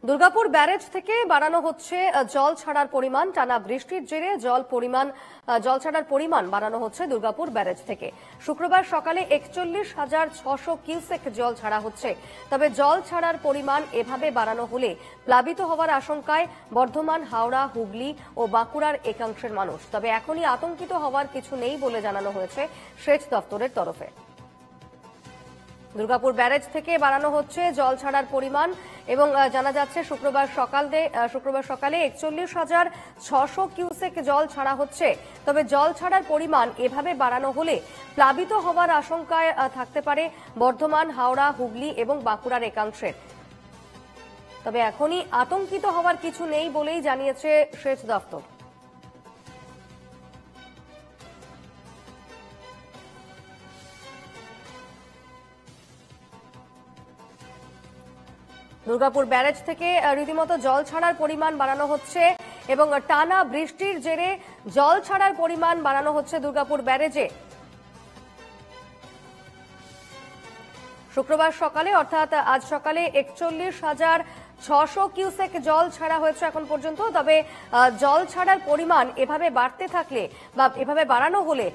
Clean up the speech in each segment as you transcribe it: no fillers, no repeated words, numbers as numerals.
Durgapur barrage থেকে বাড়ানো হচ্ছে জল ছাড়ার পরিমাণ। টানা বৃষ্টির জেরে জল ছাড়ার পরিমাণ বাড়ানো হচ্ছে দুর্গাপুর ব্যারেজ থেকে। শুক্রবার সকালে 41,600 কিউসেক জল ছাড়া হচ্ছে। তবে জল ছাড়ার পরিমাণ এভাবে বাড়ানো হলে প্লাবিত হওয়ার আশঙ্কায় বর্ধমান, হাওড়া, হুগলি ও বাঁকুড়ার একাংশের মানুষ। তবে এখনই আতঙ্কিত হওয়ার কিছু নেই বলে জানানো হয়েছে সেচ দপ্তরের তরফে। দুর্গাপুর ব্যারেজ থেকে বাড়ানো হচ্ছে জল ছাড়ার পরিমাণ এবং জানা যাচ্ছে শুক্রবার সকালে 41,600 কিউসেক জল ছাড়া হচ্ছে। তবে জল ছাড়ার পরিমাণ এভাবে বাড়ানো হলে প্লাবিত হওয়ার আশঙ্কায় থাকতে পারে বর্ধমান, হাওড়া, হুগলি এবং বাঁকুড়ার একাংশের। তবে এখনই আতঙ্কিত হওয়ার কিছু নেই বলেই জানিয়েছে সেচ দপ্তর। দুর্গাপুর ব্যারেজ থেকে রীতিমতো জল ছাড়ার পরিমাণ বাড়ানো হচ্ছে এবং টানা বৃষ্টির জেরে জল ছাড়ার পরিমাণ বাড়ানো হচ্ছে দুর্গাপুর ব্যারেজে। শুক্রবার সকালে অর্থাৎ আজ সকালে 41,600 কিউসেক জল ছাড়া হয়েছে এখন পর্যন্ত। তবে জল ছাড়ার পরিমাণ এভাবে বাড়তে থাকলে বা এভাবে বাড়ানো হলে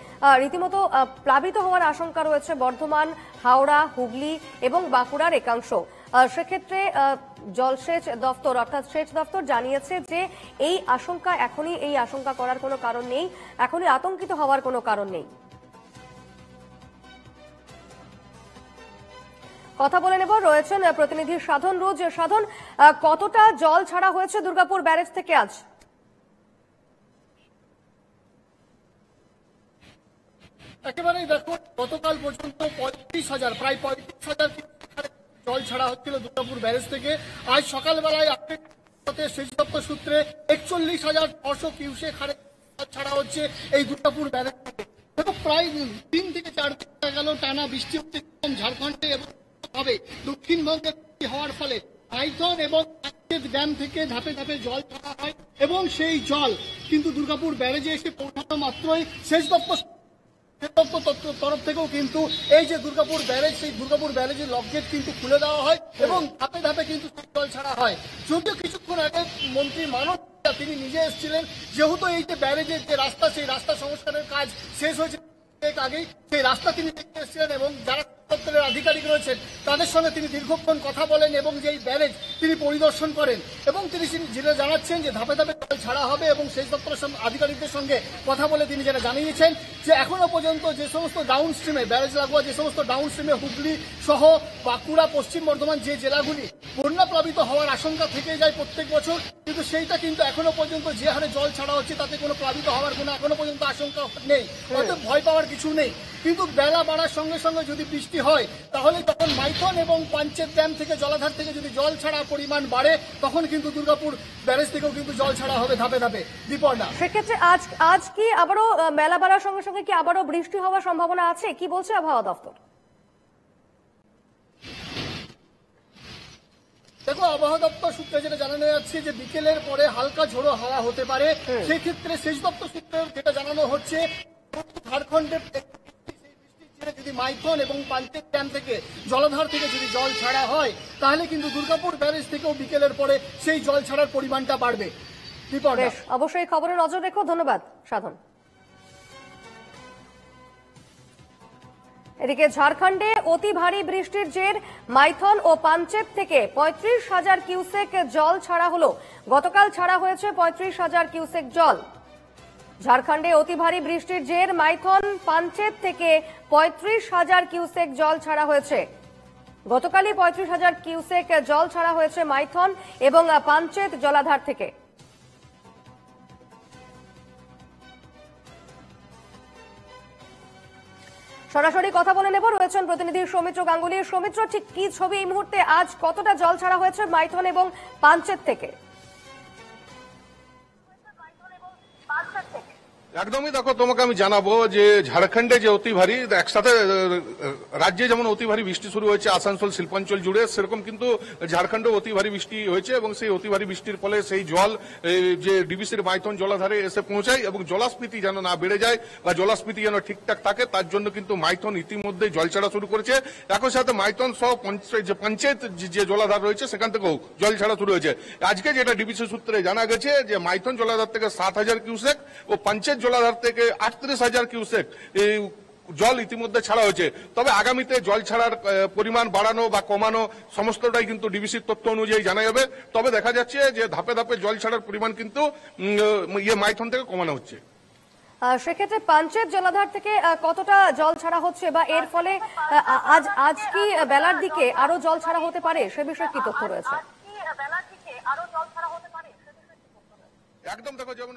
রীতিমতো প্লাবিত হওয়ার আশঙ্কা রয়েছে বর্ধমান, হাওড়া, হুগলি এবং বাঁকুড়ার একাংশ। সেক্ষেত্রে জলসেচ দপ্তর অর্থাৎ সেচ দপ্তর জানিয়েছে যে এই আশঙ্কা করার কোনো কারণ নেই, এখনই আতঙ্কিত হওয়ার কোনো কারণ নেই। কথা বলে নেব, রয়েছেন প্রতিনিধি সাধন রোজ। সাধন, কতটা জল ছাড়া হয়েছে দুর্গাপুর ব্যারেজ থেকে আজ? একেবারেই দেখো, গতকাল পর্যন্ত প্রায় 35,000 জল ছাড়া হচ্ছিল দুর্গাপুর ব্যারেজ থেকে। আজ সকালবেলায় সেচ দপ্তর সূত্রে 41,600 কিউসেক হারে ছাড়া হচ্ছে এই দুর্গাপুর ব্যারেজ থেকে। দেখো, প্রায় 3 থেকে 4 দিন গেল টানা বৃষ্টি হচ্ছে ঝাড়খণ্ডে এবং দক্ষিণবঙ্গে হওয়ার ফলে মাইথন এবং ড্যাম থেকে ধাপে ধাপে জল ছাড়া হয় এবং সেই জল কিন্তু দুর্গাপুর ব্যারেজে এসে পৌঁছানো মাত্রই সেচ দপ্তর তরফ থেকেও কিন্তু এই যে দুর্গাপুর ব্যারেজ, সেই দুর্গাপুর ব্যারেজের লকগেট কিন্তু খুলে দেওয়া হয় এবং ধাপে ধাপে কিন্তু জল ছাড়া হয়। যদিও কিছুক্ষণ আগে মন্ত্রী মানব তিনি নিজে এসেছিলেন, যেহেতু এই যে ব্যারেজের যে রাস্তা, সেই রাস্তা সংস্কারের কাজ শেষ হয়েছে আগেই, সেই রাস্তা তিনি দেখতে এসেছিলেন এবং যারা দপ্তরের আধিকারিক রয়েছেন তাদের সঙ্গে তিনি দীর্ঘক্ষণ কথা বলেন এবং যে ব্যারেজ তিনি পরিদর্শন করেন এবং তিনি জানাচ্ছেন যে ধাপে ধাপে জল ছাড়া হবে এবং সেই দপ্তরের আধিকারিকদের সঙ্গে কথা বলে তিনি যেটা জানিয়েছেন যে এখনো পর্যন্ত যে সমস্ত ডাউন স্ট্রিমে ব্যারেজ লাগোয়া যে সমস্ত ডাউন স্ট্রিমে হুগলি সহ বাঁকুড়া, পশ্চিম বর্ধমান যে জেলাগুলি বন্যা প্লাবিত হওয়ার আশঙ্কা থেকে যায় প্রত্যেক বছর, কিন্তু সেইটা কিন্তু এখনো পর্যন্ত যে হারে জল ছাড়া হচ্ছে তাতে কোনো প্লাবিত হওয়ার কোনো এখনো পর্যন্ত আশঙ্কা নেই, অর্থাৎ ভয় পাওয়ার কিছু নেই। কিন্তু বেলা বাড়ার সঙ্গে সঙ্গে যদি বৃষ্টি হয় তাহলে তখন মাইথন এবং পাঞ্চেত ড্যাম থেকে জলাধার থেকে যদি জল ছাড়ার পরিমাণ বাড়ে তখন কিন্তু দুর্গাপুর ব্যারেজ থেকেও কিন্তু জল ছাড়া হবে ধাপে ধাপে। দীপর্ণা, সেক্ষেত্রে আজ কি আবারও মেলা বাড়ার সঙ্গে সঙ্গে কি আবারও বৃষ্টি হওয়ার সম্ভাবনা আছে? কি বলছে আবহাওয়া দপ্তর? দেখো, আবহাওয়া দপ্তর সূত্রে যেটা জানানো যাচ্ছে যে বিকেলের পরে হালকা ঝোড়ো হাওয়া হতে পারে। সেক্ষেত্রে সেচ দপ্তর সূত্রে যেটা জানানো হচ্ছে ঝাড়খণ্ডের যদি মাইথন এবং পাঞ্চেত ড্যাম থেকে জলাধার থেকে যদি জল ছাড়া হয় তাহলে কিন্তু দুর্গাপুর ব্যারেজ থেকেও বিকেলের পরে সেই জল ছাড়ার পরিমাণটা বাড়বে। অবশ্যই খবরে নজর রেখো। ধন্যবাদ সাধন। এদিকে ঝাড়খণ্ডে অতি ভারী বৃষ্টির জের মাইথন ও পাঞ্চেত থেকে 35,000 কিউসেক জল ছাড়া হলো। গতকাল ছাড়া হয়েছে 35,000 কিউসেক জল। ঝাড়খণ্ডে অতি ভারী বৃষ্টির জের মাইথন, পাঞ্চেত থেকে 35,000 কিউসেক জল ছাড়া হয়েছে। গতকালই 35,000 কিউসেক জল ছাড়া হয়েছে মাইথন এবং পাঞ্চেত জলাধার থেকে। সরাসরি কথা বলে নেব, রয়েছেন প্রতিনিধি সৌমিত্র গাঙ্গুলি। সৌমিত্র, ঠিক কি ছবি এই মুহূর্তে? আজ কতটা জল ছাড়া হয়েছে মাইথন এবং পাঞ্চেত থেকে? একদমই দেখো, তোমাকে আমি জানাবো যে ঝাড়খণ্ডে যে অতি ভারী একসাথে রাজ্যে যেমন অতি ভারী বৃষ্টি শুরু হয়েছে আসানসোল শিল্পাঞ্চল জুড়ে, সেরকম কিন্তু ঝাড়খণ্ডে অতি ভারী বৃষ্টি হয়েছে এবং সেই অতি ভারী বৃষ্টির ফলে সেই জল যে ডিবিসির মাইথন জলাধারে এসে পৌঁছায় এবং জলাস্ফীতি যেন না বেড়ে যায় বা জলাস্ফীতি যেন ঠিকঠাক থাকে তার জন্য কিন্তু মাইথন ইতিমধ্যে জল ছাড়া শুরু করেছে। একই সাথে মাইথন সহ যে পঞ্চায়েত যে জলাধার রয়েছে সেখান থেকেও জল ছাড়া শুরু হয়েছে। আজকে যেটা ডিবিসি সূত্রে জানা গেছে যে মাইথন জলাধার থেকে 7,000 কিউসেক ও পঞ্চায়েত জলাধার থেকে 38,000 কিউসেক জল ইতিমধ্যে ছাড়া হয়েছে। তবে আগামীতে জল ছাড়ার পরিমাণ বাড়ানো বা কমানো সমস্তটাই কিন্তু ডিবিসির তথ্য অনুযায়ী জানা যাবে। তবে দেখা যাচ্ছে যে ধাপে ধাপে জল ছাড়ার পরিমাণ কিন্তু মাইথন থেকে কমানো হচ্ছে। সেক্ষেত্রে পঞ্চায়েত জলাধার থেকে কতটা জল ছাড়া হচ্ছে বা এর ফলে আজ কি বেলার দিকে আরো জল ছাড়া হতে পারে, সে বিষয়ে কি তথ্য রয়েছে? একদম দেখো, যেমন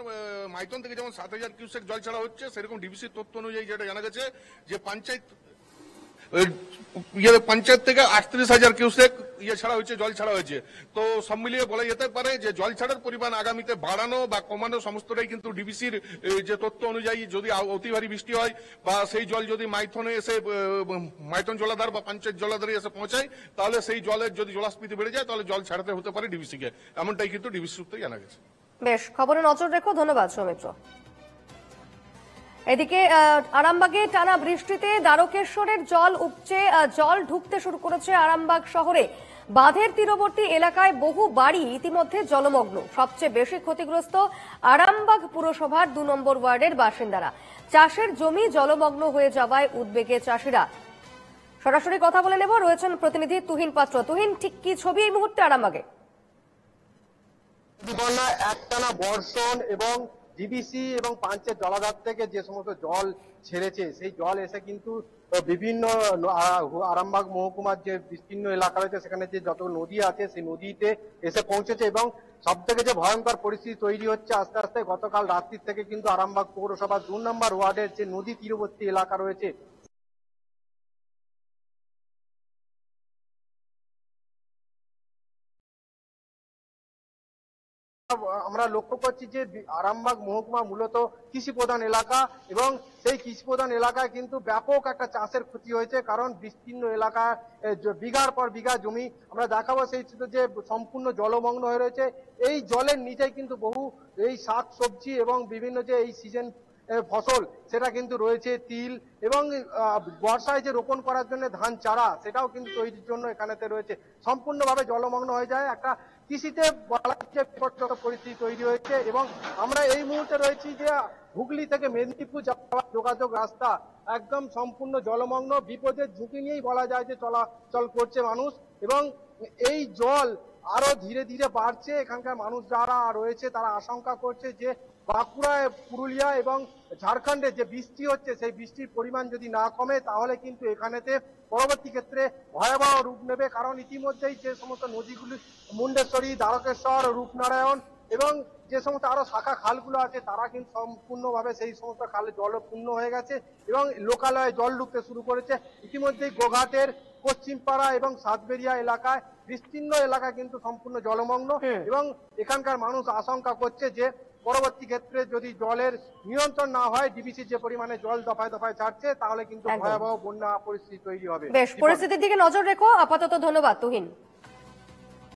মাইথন থেকে যেমন 7,000 কিউসেক জল ছাড়া হচ্ছে, সেরকম ডিবিসির তথ্য অনুযায়ী যেটা জানা গেছে যে পঞ্চায়েত থেকে 38,000 কিউসেক ছাড়া হয়েছে, জল ছাড়া হয়েছে। তো সব মিলিয়ে বলা যেতে পারে যে জল ছাড়ার পরিমাণ আগামীতে বাড়ানো বা কমানো সমস্তটাই কিন্তু ডিবিসির যে তথ্য অনুযায়ী, যদি অতি ভারী বৃষ্টি হয় বা সেই জল যদি মাইথনে এসে মাইথন জলাধার বা পঞ্চায়েত জলাধারে এসে পৌঁছায়, তাহলে সেই জলের যদি জলাস্ফীতি বেড়ে যায় তাহলে জল ছাড়াতে হতে পারে ডিবিসিকে, এমনটাই কিন্তু ডিবিসি সূত্রে জানা গেছে। বেশ, খবরে নজর রেখো। ধন্যবাদ সৌমিত্র। এদিকে আরামবাগে টানা বৃষ্টিতে দ্বারকেশ্বরের জল উপচে জল ঢুকতে শুরু করেছে আরামবাগ শহরে। বাঁধের তীরবর্তী এলাকায় বহু বাড়ি ইতিমধ্যে জলমগ্ন। সবচেয়ে বেশি ক্ষতিগ্রস্ত আরামবাগ পুরসভার 2 নম্বর ওয়ার্ডের বাসিন্দারা। চাষের জমি জলমগ্ন হয়ে যাওয়ায় উদ্বেগে চাষিরা। সরাসরি কথা বলে নেব, রয়েছেন প্রতিনিধি তুহিন পাত্র। তুহিন, ঠিক কি ছবি এই মুহূর্তে আরামবাগে? একটানা বর্ষণ এবং ডিবিসি এবং পঞ্চায়েত জলাধার থেকে যে সমস্ত জল ছেড়েছে, সেই জল এসে কিন্তু বিভিন্ন আরামবাগ মহকুমার যে বিস্তীর্ণ এলাকা রয়েছে সেখানে যে যত নদী আছে সেই নদীতে এসে পৌঁছেছে এবং সব থেকে যে ভয়ঙ্কর পরিস্থিতি তৈরি হচ্ছে আস্তে আস্তে, গতকাল রাত্রির থেকে কিন্তু আরামবাগ পৌরসভার 2 নম্বর ওয়ার্ডের যে নদী তীরবর্তী এলাকা রয়েছে আমরা লক্ষ্য করছি যে আরামবাগ মহকুমা মূলত কৃষি প্রধান এলাকা এবং সেই কৃষি প্রধান এলাকায় কিন্তু ব্যাপক একটা চাষের ক্ষতি হয়েছে, কারণ বিস্তীর্ণ এলাকা বিঘার পর বিঘা জমি আমরা দেখাবো সেই যে সম্পূর্ণ জলমগ্ন হয়ে রয়েছে। এই জলের নিচেই কিন্তু বহু এই শাক সবজি এবং বিভিন্ন যে এই সিজন ফসল সেটা কিন্তু রয়েছে, তিল এবং বর্ষায় যে রোপণ করার জন্য ধান চারা সেটাও কিন্তু তৈরির জন্য এখানেতে রয়েছে। সম্পূর্ণভাবে জলমগ্ন হয়ে যায়, একটা কৃষিতে বলা যে বিপর্যস্ত পরিস্থিতি তৈরি হয়েছে। এবং আমরা এই মুহূর্তে রয়েছি যে হুগলি থেকে মেদিনীপুর যাওয়ার যোগাযোগ রাস্তা একদম সম্পূর্ণ জলমগ্ন, বিপদের ঝুঁকি নিয়েই বলা যায় যে চলাচল করছে মানুষ। এবং এই জল আরো ধীরে ধীরে বাড়ছে। এখানকার মানুষ যারা রয়েছে তারা আশঙ্কা করছে যে বাঁকুড়ায়, পুরুলিয়া এবং ঝাড়খণ্ডে যে বৃষ্টি হচ্ছে সেই বৃষ্টির পরিমাণ যদি না কমে তাহলে কিন্তু এখানেতে পরবর্তী ক্ষেত্রে ভয়াবহ রূপ নেবে, কারণ ইতিমধ্যেই যে সমস্ত নদীগুলি মুন্ডেশ্বরী, দ্বারকেশ্বর, রূপনারায়ণ এবং যে সমস্ত আরো শাখা খালগুলো আছে তারা কিন্তু সম্পূর্ণভাবে সেই সমস্ত খালে জলপূর্ণ হয়ে গেছে এবং লোকালয়ে জল ঢুকতে শুরু করেছে। ইতিমধ্যেই গোঘাটের পশ্চিমপাড়া এবং সাতবেরিয়া এলাকায় বিস্তীর্ণ এলাকা কিন্তু সম্পূর্ণ জলমগ্ন এবং এখানকার মানুষ আশঙ্কা করছে যে পরবর্তী ক্ষেত্রে যদি জলের নিয়ন্ত্রণ না হয়, ডিবিসির যে পরিমাণে জল দফায় দফায় ছাড়ছে, তাহলে কিন্তু ভয়াবহ বন্যা পরিস্থিতি তৈরি হবে। বেশ, পরিস্থিতির দিকে নজর রেখো। আপাতত ধন্যবাদ তুহিন।